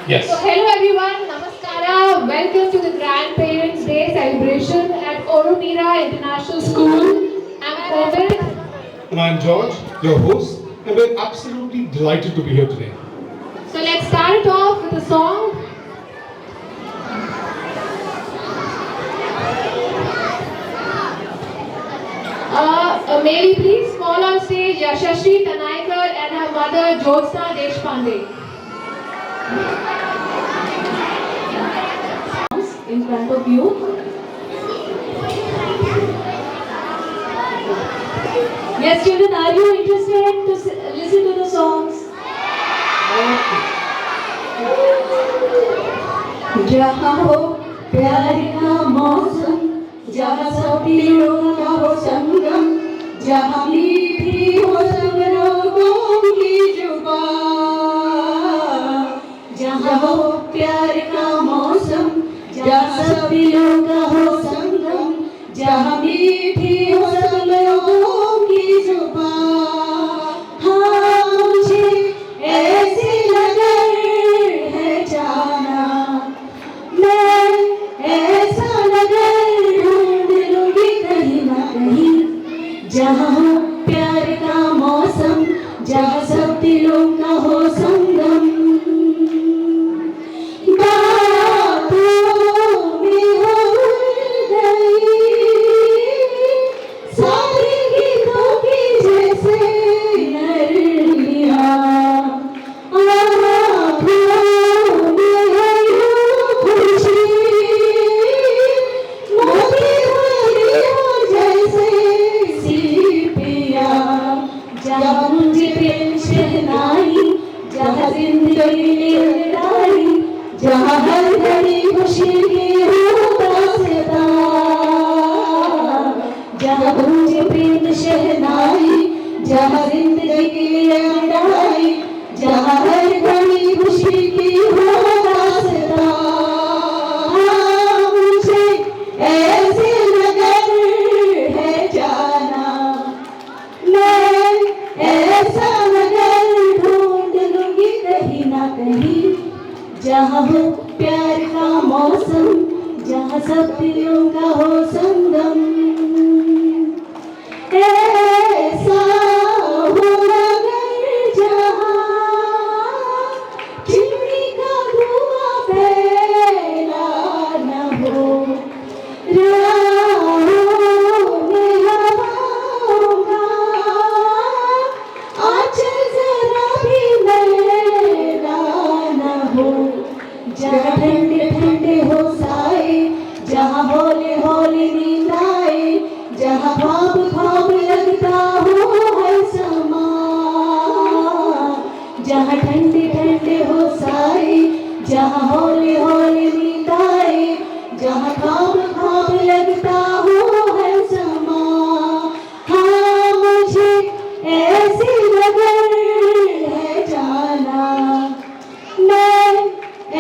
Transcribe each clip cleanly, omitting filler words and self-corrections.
Yes. So hello everyone, Namaskara. Welcome to the Grandparents' Day celebration at Oromira International School. I'm Komal. And I'm George, your host, and we're absolutely delighted to be here today. So let's start off with a song. May we please call on stage Yashashri Tanaikar and her mother Jyotsna Deshpande. In front of you. Yes, children, are you interested to listen to the songs? जहाँ हो प्यार का मौसम, जहाँ सब दिलों का हो संगम, जहाँ मीठी हो सब लोगों की जुबान, जहाँ हो प्यार का मौसम, जहाँ सब दिलों का हो संगम, जहाँ मीठी हो सब लोगों की जुबान। हाँ, मुझे ऐसी लगन है जाना, मैं ऐसा लगन ढूंढ लूंगी कहीं ना कहीं, जहाँ हो प्यार का मौसम, जहाँ सब दिलों का हो संगम। जहाँ हर घड़ी खुशी की होता सदा, जहाँ गूंजे प्रेम शहनाई, जहाँ जिंदगी लड़ाई, जहाँ हर घड़ी खुशी की होता सदा। हाँ, मुझे ऐसी लगन है जाना, मैं ऐसा लगन ढूंढ लूंगी कहीं ना कहीं, जहाँ हो प्यार का मौसम, जहाँ सब दिलों का हो संगम। ऐसा हो लगन जहाँ चिमनी का धुआं फैला न हो, राहों में हवाओं का आंचल जरा भी मैला न हो, जहाँ ठंडे ठंडे हो साए, जहाँ हौले हौले नींद आए, जहाँ ख्वाब ख्वाब लगता हो हर समा, जहाँ ठंडे ठंडे हो साए, जहाँ हौले हौले नींद आए, जहाँ ख्वाब ख्वाब लगता हो हर समा। हाँ, मुझे ऐसी लगन है जाना, मैं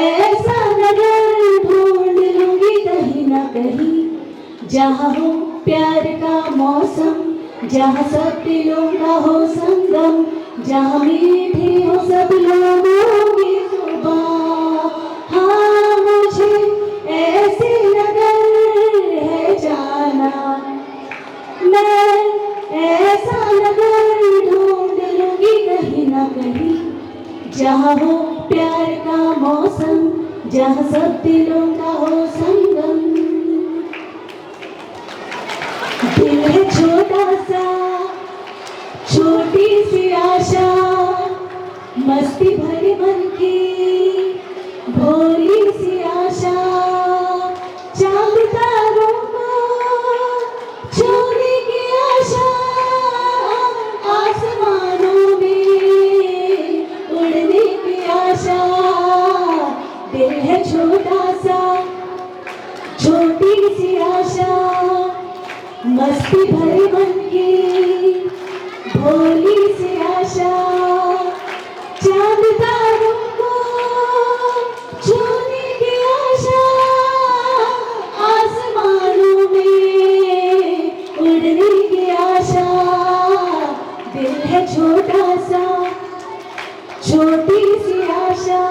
ऐसा लगन ढूंढ लूंगी कहीं ना कहीं, जहाँ हो प्यार का मौसम, जहाँ सब दिलों का हो संगम, जहाँ मीठी हो सब लोगों की जुबान। हाँ, मुझे ऐसी लगन है जाना, मैं ऐसा लगन ढूंढ लूंगी कहीं ना कहीं, जहाँ हो प्यार का मौसम, जहाँ सब दिलों का हो संगम। दिल है छोटा सा, छोटी सी आशा, मस्ती भरी मन की भोली सी आशा, चांद तारों को छूने की आशा, आसमानों में उड़ने की आशा। दिल है छोटा सा, छोटी सी आशा, मस्ती भरे मन की भोली सी आशा, चांद तारों को छूने की आशा, आसमानों में उड़ने की आशा। दिल है छोटा सा, छोटी सी आशा,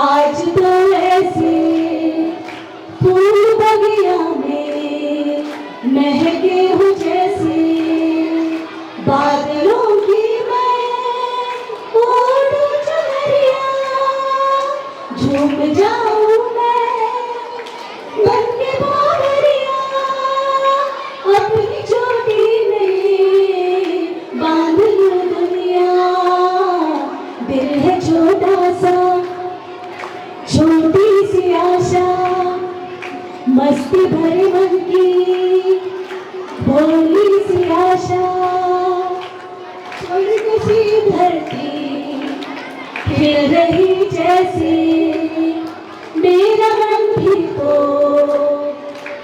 आज तो ऐसे फूल बगिया में महके हो जैसे बादलों की मैं ओढ़ू चुनरिया झूम जाऊं मैं बन के बावरिया अपनी चोटी में बांध लूं दुनिया दिल है छोटा सा छोटी सी आशा मस्ती भरे मन की भोली सी आशा स्वर्ग सी धरती खिल रही जैसे मेरा मन भी तो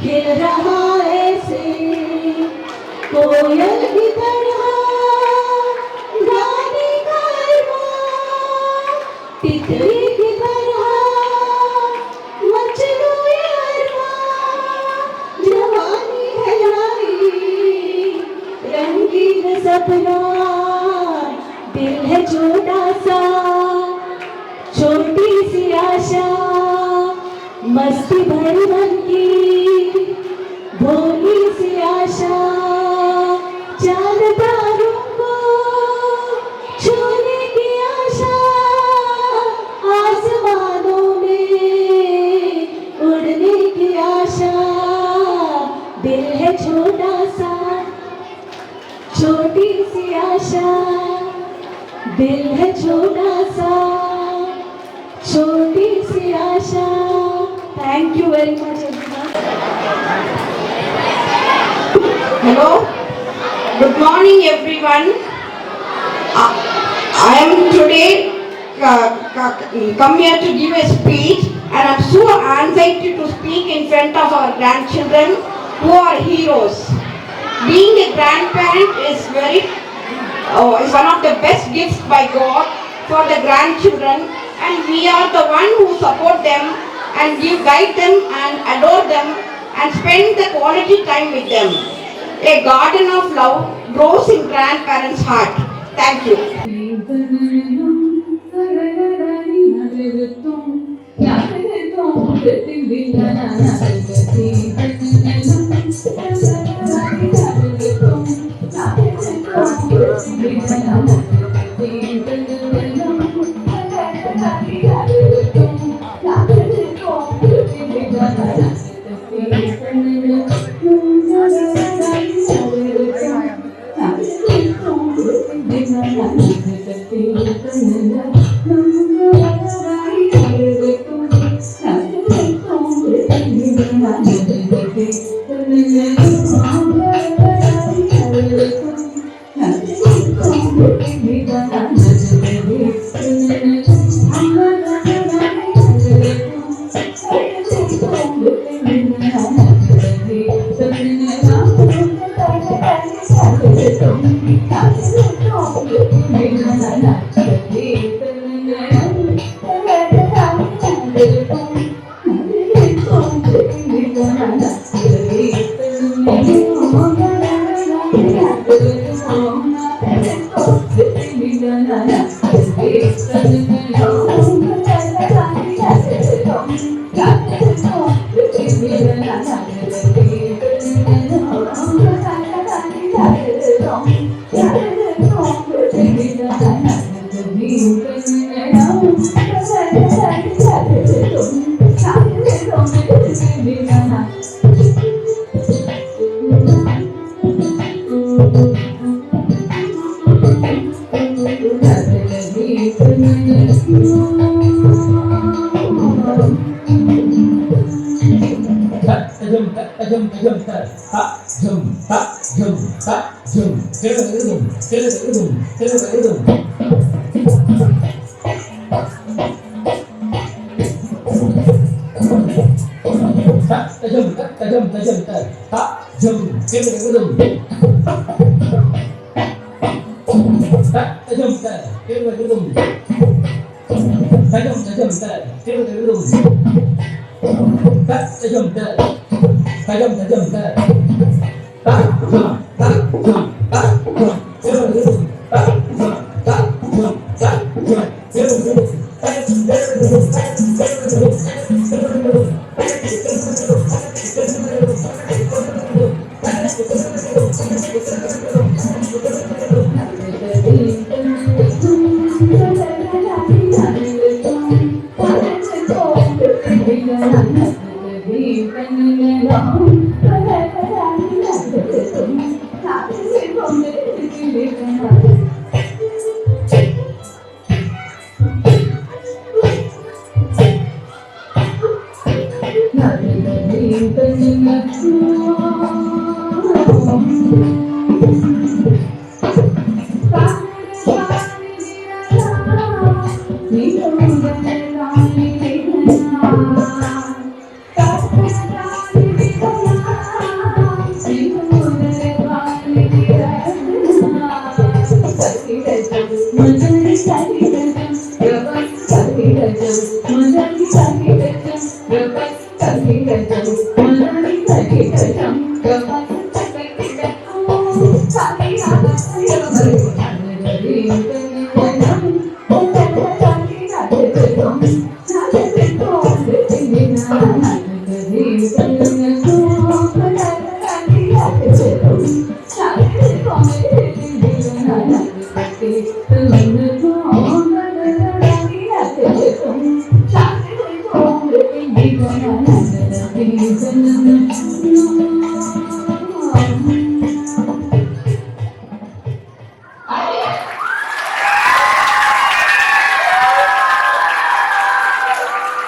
खिल रहा ऐसे कोयल की तरह गाने का अरमान तितली की तरह मचलू ये अरमान जवानी है लाई रंगीन सपना दिल है छोटा सा छोटी सी आशा मस्ती भरी मन की भोली सी आशा चांद तारों को छूने की आशा आसमानों में उड़ने की आशा दिल है छोटा सा छोटी सी आशा दिल है छोटा सा छोटी सी आशा thank you very much Hello, good morning everyone. I am today come here to give a speech and I am so anxiety to speak in front of our grandchildren who are heroes. Being a grandparent is is one of the best gifts by God for the grandchildren and we are the one who support them and guide them and adore them and spend the quality time with them. A garden of love grows in grandparents' heart. Thank you.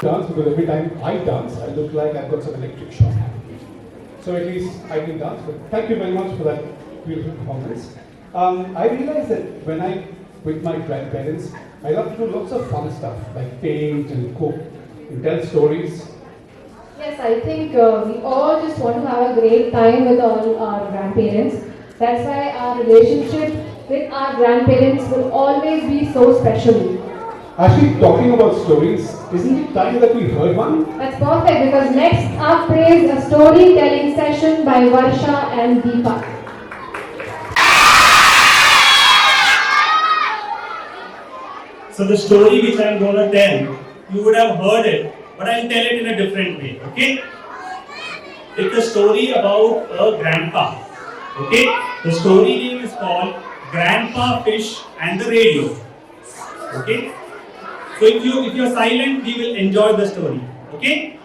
Dance because every time I dance, I look like I've got some electric shock happening. So at least I can dance. But thank you very much for that beautiful performance. I realized that when I with my grandparents, I love to do lots of fun stuff like paint and cook and tell stories. Yes, I think we all just want to have a great time with all our grandparents. That's why our relationship with our grandparents will always be so special. Actually, talking about stories, isn't it time that we heard one? That's perfect because next up is a storytelling session by Varsha and Deepak. So the story which I am going to tell, you would have heard it, but I'll tell it in a different way, okay? It's a story about a grandpa, okay? The story name is called Grandpa Fish and the Radio, okay? So if you're silent, we will enjoy the story, okay?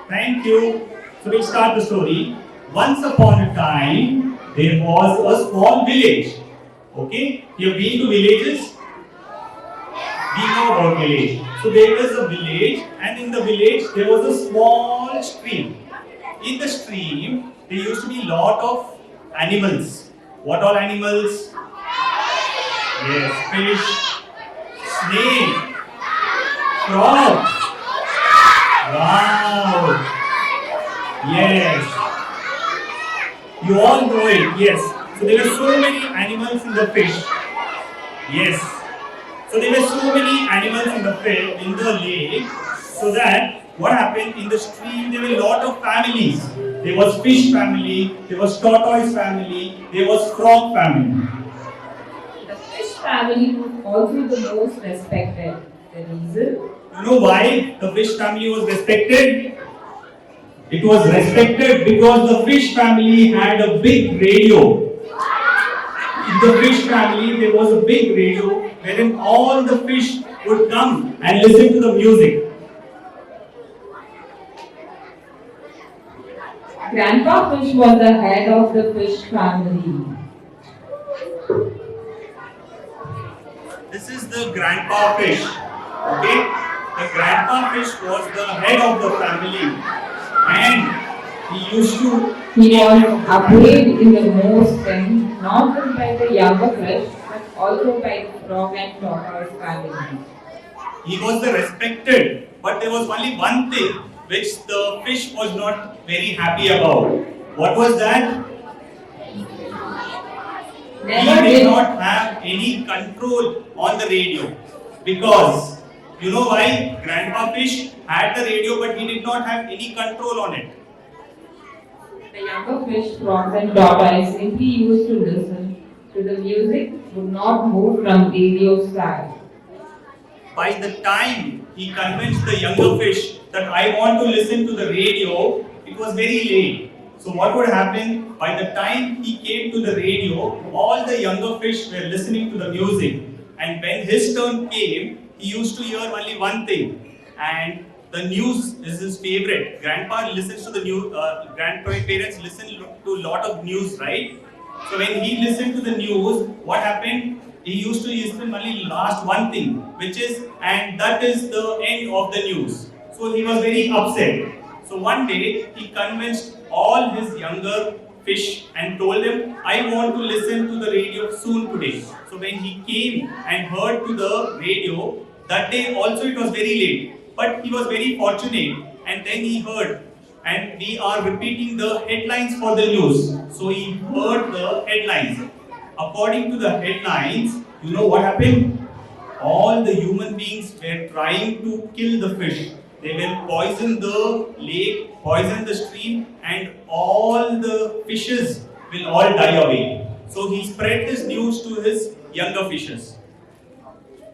Thank you. So we'll start the story. Once upon a time, there was a small village. Okay? You have been to villages? We know about village. So there was a village, and in the village there was a small stream. In the stream, there used to be a lot of animals. What all animals? Yes, fish, snake, frog. Wow. Yes. You all know it. Yes. So there were so many animals in the fish. Yes. So there were so many animals in the lake. So that what happened in the stream, there were a lot of families. There was fish family, there was tortoise family, there was frog family. The fish family was also the most respected. The reason? You know why the fish family was respected? It was respected because the fish family had a big radio. In the fish family, there was a big radio wherein all the fish would come and listen to the music. Grandpa Fish was the head of the fish family. This is the grandpa fish. Okay? The grandpa fish was the head of the family. And he used to... He was obeyed in the most sense, not just by the younger fish, but also by the frog and tortoise family. He was the respected, but there was only one thing which the fish was not very happy about. What was that? Never He did did not have any control on the radio. Because, you know why? Grandpa Fish had the radio, but he did not have any control on it. the younger fish, frogs and tortoise simply used to listen to the music, would not move from radio's side. by the time he convinced the younger fish that I want to listen to the radio, it was very late. So what would happen? By the time he came to the radio, all the younger fish were listening to the music. And when his turn came, he used to hear only one thing. And the news is his favorite. Grandpa listens to the news, grandparents listen to a lot of news, right? So when he listened to the news, what happened? He used to listen only last one thing, which is, and that is the end of the news. So he was very upset. So one day he convinced all his younger fish and told them, I want to listen to the radio soon today. So when he came and heard to the radio, that day also it was very late. But he was very fortunate, and then he heard, and we are repeating the headlines for the news. So he heard the headlines. According to the headlines, you know what happened? All the human beings were trying to kill the fish. They will poison the lake, poison the stream, and all the fishes will all die away. So he spread this news to his younger fishes.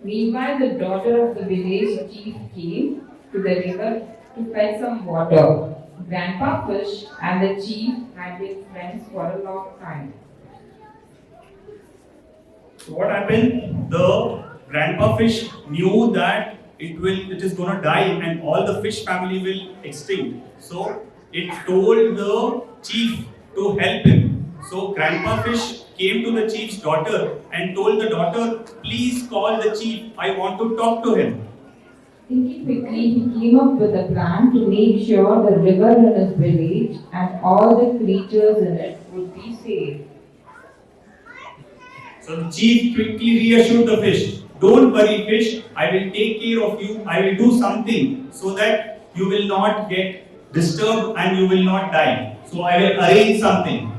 Meanwhile, the daughter of the village chief came to the river to fetch some water. Grandpa Fish and the chief had been friends for a long time. So what happened? The grandpa fish knew that it is gonna die and all the fish family will extinct. So it told the chief to help him. So grandpa fish came to the chief's daughter and told the daughter, please call the chief, I want to talk to him. Thinking quickly, he came up with a plan to make sure the river in his village and all the creatures in it would be saved. So the chief quickly reassured the fish, don't worry fish, I will take care of you, I will do something so that you will not get disturbed and you will not die. So I will arrange something.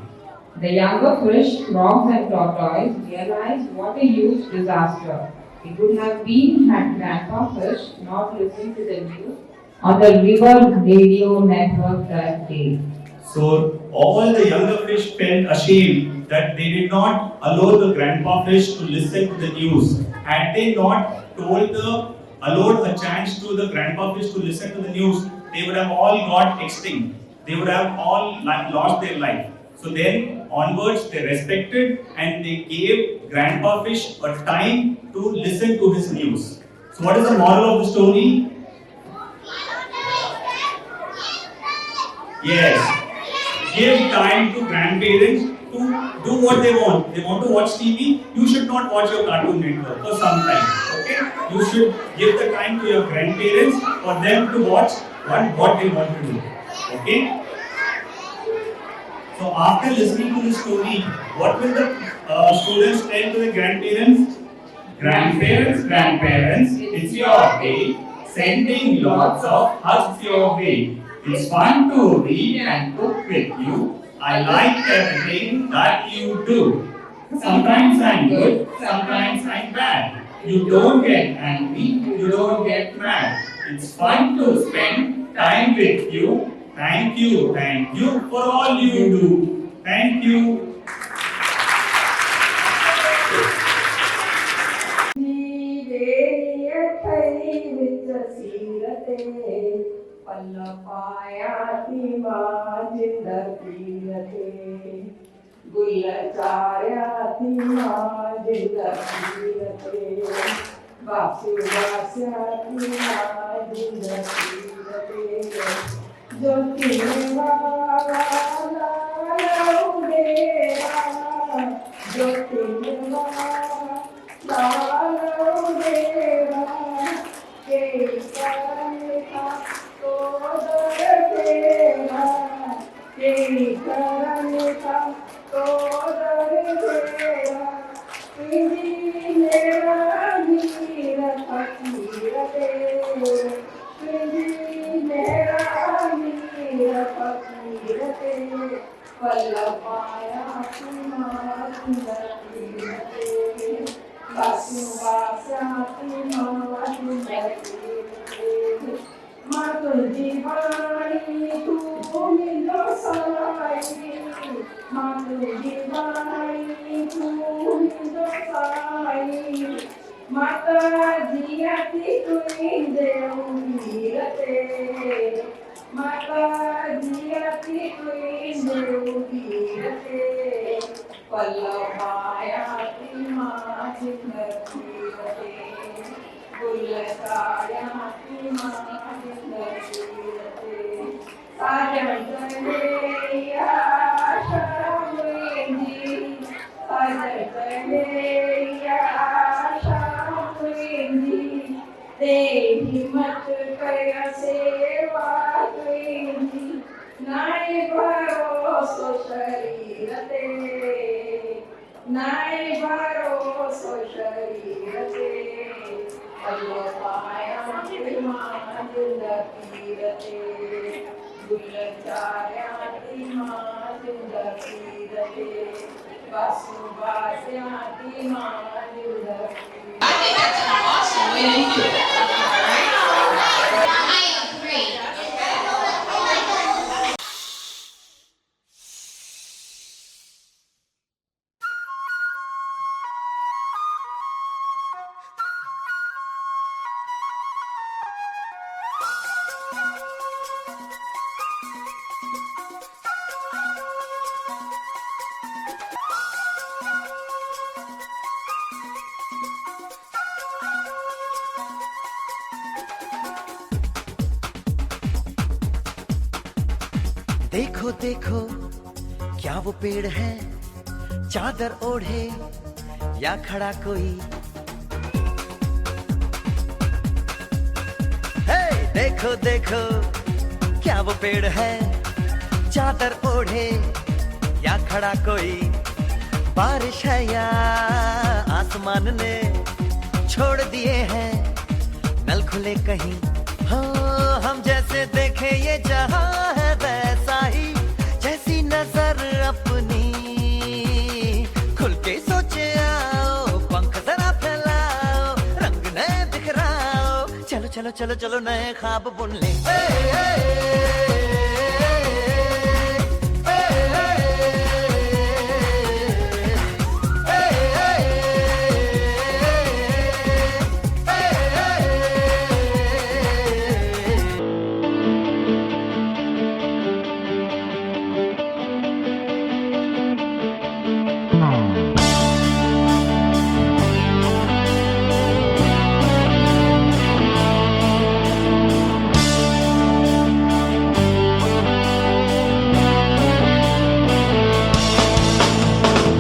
The younger fish, frogs and tortoise realized what a huge disaster it would have been had Grandpa Fish not listened to the news on the river radio network that day. So all the younger fish felt ashamed that they did not allow the grandpa fish to listen to the news. Had they not allowed a chance to the grandpa fish to listen to the news, they would have all got extinct. They would have all lost their life. So then onwards they respected and they gave grandpa fish a time to listen to his news. So what is the moral of the story? Yes. Give time to grandparents to do what they want. They want to watch TV, you should not watch your Cartoon Network for some time. Okay? You should give the time to your grandparents for them to watch what they want to do. Okay? So after listening to the story, what will the students tell to the grandparents? Grandparents, it's your day. Sending lots of hugs your way. It's fun to read and cook with you. I like everything that you do. Sometimes I'm good, sometimes I'm bad. You don't get angry, you don't get mad. It's fun to spend time with you. Thank you for all you do. Thank you. माता जियाती तुझे उगीरते माता जियाती तुझे उगीरते पल्लवायाती माँ जिंदगीरते गुलकायाती माँ जिंदगीरते साजन कन्हैया शामुंजी साजन कन्हैया देहि मत कया सेवा तुझी नाय भरोसो शरीर ते नाय भरोसो शरीर ते अल्लो पाया मां जिंदगी रते गुलचार्या मां जिंदगी रते वासुबास्या मां जिंदगी देखो देखो क्या वो पेड़ है, चादर ओढ़े या खड़ा कोई। हे देखो देखो क्या वो पेड़ है, चादर ओढ़े या खड़ा कोई। बारिश है या आसमान ने छोड़ दिए हैं नल खुले कहीं। हाँ हम जैसे देखे ये जहां है वैसा ही, जैसी नजर अपनी खुल के सोचे आओ। पंख जरा फैलाओ, रंग नए बिखराओ, चलो चलो चलो चलो नए ख्वाब बुन ले।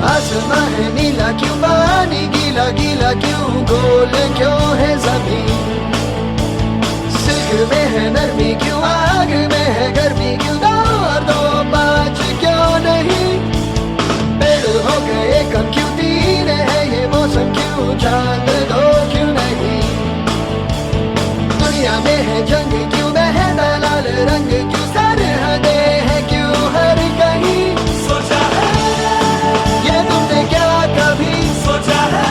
आसमां है नीला क्यों, पानी गीला गीला क्यों, गोल क्यों है जमीन। सिल्क में है नरमी क्यों, आग में है गर्मी क्यों, दो और दो पाँच क्यों नहीं। पेड़ हो गए कम क्यों, तीन है ये मौसम क्यों, चांद दो क्यों नहीं। दुनिया में है जंग क्यों, बहता लाल रंग क्यों, सरहदें है क्यों हर कहीं। सोचा है ये तुमने क्या कभी सोचा है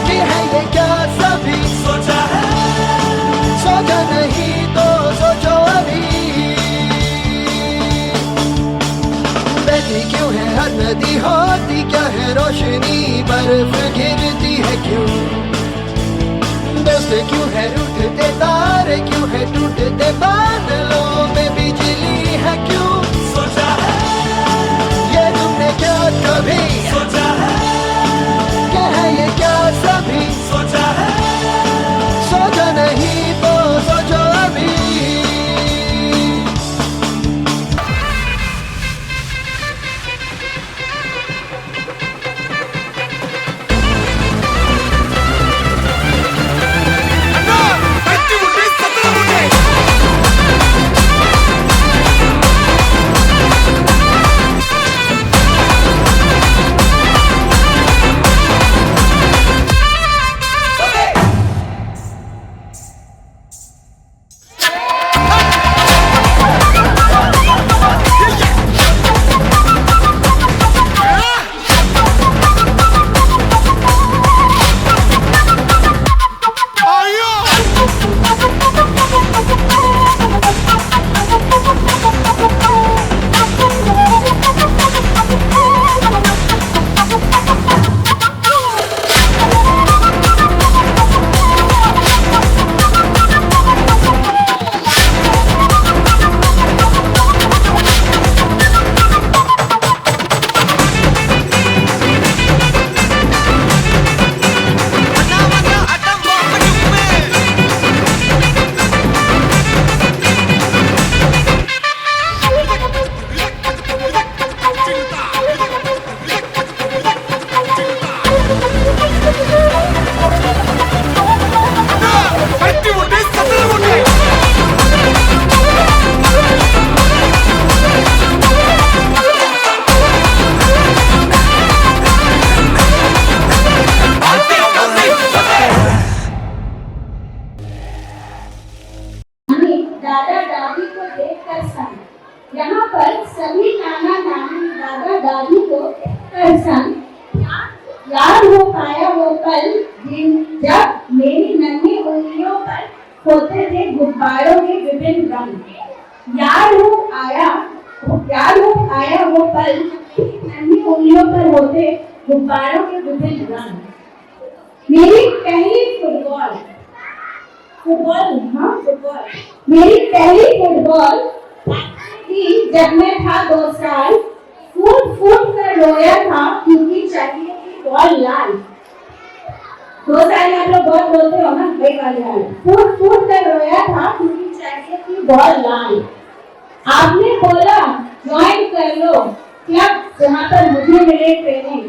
कि है ये क्या सभी सोचा है। सोचा नहीं तो सोचो अभी। बहती क्यों है हर नदी, होती क्या है रोशनी, बर्फ गिरती है क्यों। दोस्त क्यों है रूठते तारे, क्यों है टूटते बादलों में बिजली है क्यों। सोचा है ये तुमने क्या कभी सोचा है क्या है ये क्या सभी सोचा है। सोचा नहीं तो सोचो अभी। I do this, गुब्बारों के विभिन्न रंग। याद हो आया वो पल, नन्ही उंगलियों पर होते गुब्बारों के विभिन्न रंग। मेरी पहली फुटबॉल मेरी पहली फुटबॉल थी जब मैं था 2 साल। फूट फूट कर रोया था क्योंकि चाहिए थी बॉल लाल। 2 साल में आप लोग बहुत बोलते हो ना, वही वाली हाल। फूट फूट कर रोया था क्योंकि चाहिए थी बॉल लाल। आपने बोला ज्वाइन कर लो क्लब जहाँ पर मुझे मिले ट्रेनिंग।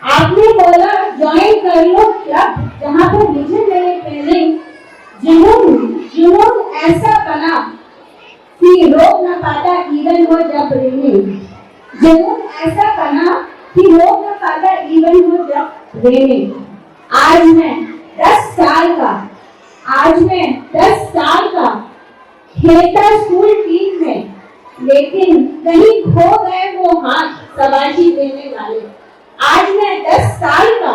आपने बोला ज्वाइन कर लो क्लब जहाँ पर मुझे मिले ट्रेनिंग। जुनून ऐसा बना कि रोक न पाता इवन हो जब रेनिंग। जुनून ऐसा बना कि रोक न पाता इवन हो जब रेनिंग। आज मैं 10 साल का खेलता स्कूल टीम में, लेकिन कहीं खो गए वो हाथ शाबाशी देने वाले। आज मैं 10 साल का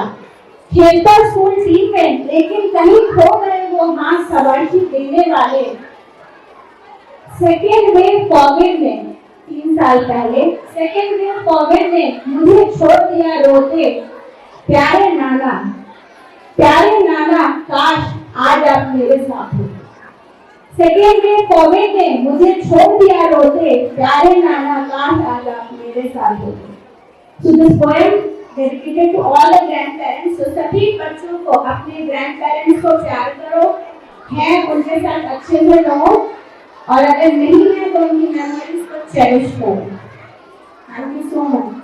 खेलता स्कूल टीम में, लेकिन कहीं खो गए वो हाथ शाबाशी देने वाले। सेकेंड वेव कोविड ने 3 साल पहले सेकेंड वेव कोविड ने मुझे छोड़ दिया रोते। प्यारे नाना काश आज आप मेरे साथ होते। सेकेंड वेव कोविड ने मुझे छोड़ दिया रोते। प्यारे नाना काश आज आप मेरे साथ होते। So this poem dedicated to all the grandparents. तो सभी बच्चों को अपने grandparents को प्यार करो, हैं उनके साथ अच्छे से रहो, और अगर नहीं है तो उनकी मेमोरीज को चेरिश करो। Thank you so much.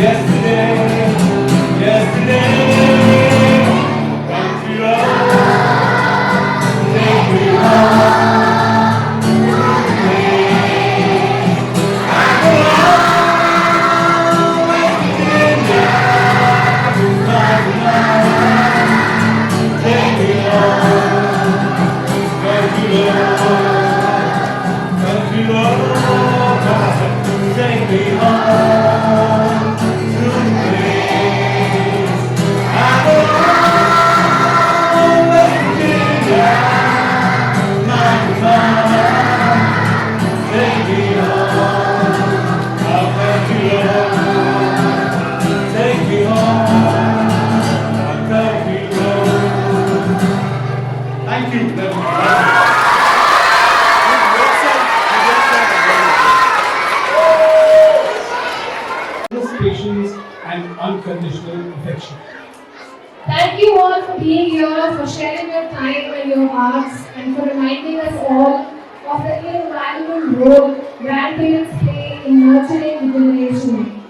Yesterday, country road, take me home today. I go West Virginia, take me home, country road, take me home today. I go West Virginia, take me home, country road, take me home, country road. Thank you. Patience and unconditional affection. Thank you all for being here, for sharing your time and your hearts, and for reminding us all of the invaluable role grandparents play in nurturing the generation.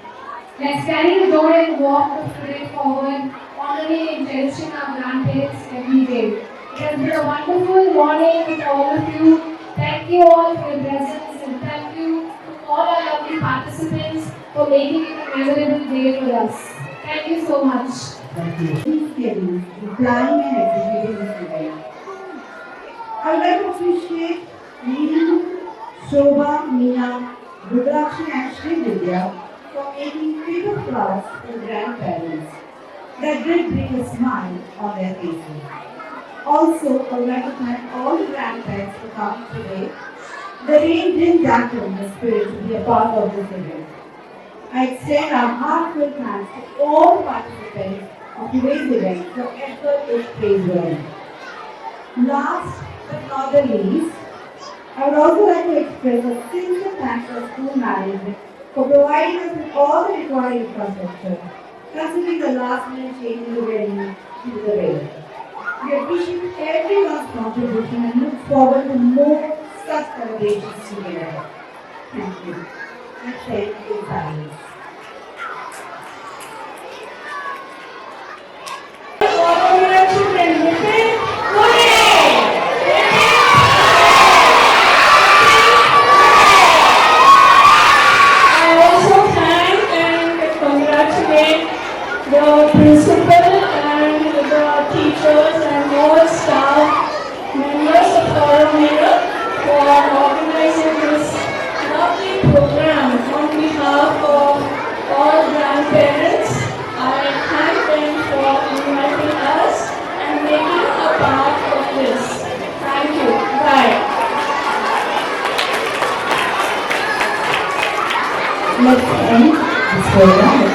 Let's carry the joy and walk of today forward, honoring and cherishing our grandparents every day. It has been a wonderful morning with all of you. Thank you all for your presence, and thank you to all our lovely participants for making it a memorable day for us. Thank you so much. Thank you. schedules in planning and executing this event. I would like to appreciate Needu, Shobha, Meena, Rudrakshi and Sri Vidya for making paper flowers for grandparents that did bring a smile on their faces. Also, I would like to thank all the grandparents for coming today. The rain didn't dampen the spirit to be a part of this event. I extend our heartfelt thanks to all participants of today's event for effort is praiseworthy. Last but not the least, I would also like to express a sincere thanks to school management for providing us with all the required infrastructure, considering the last minute change in the venue due to the rain. We appreciate everyone's contribution and look forward to more such celebrations together. Thank you. Let's take it in silence. I also thank and congratulate the principal and the teachers and all staff members of Forum Mirror for organizing this lovely program on behalf of all grandparents. I thank them for inviting us and making a part of this. Thank you. Bye. Let's end this program.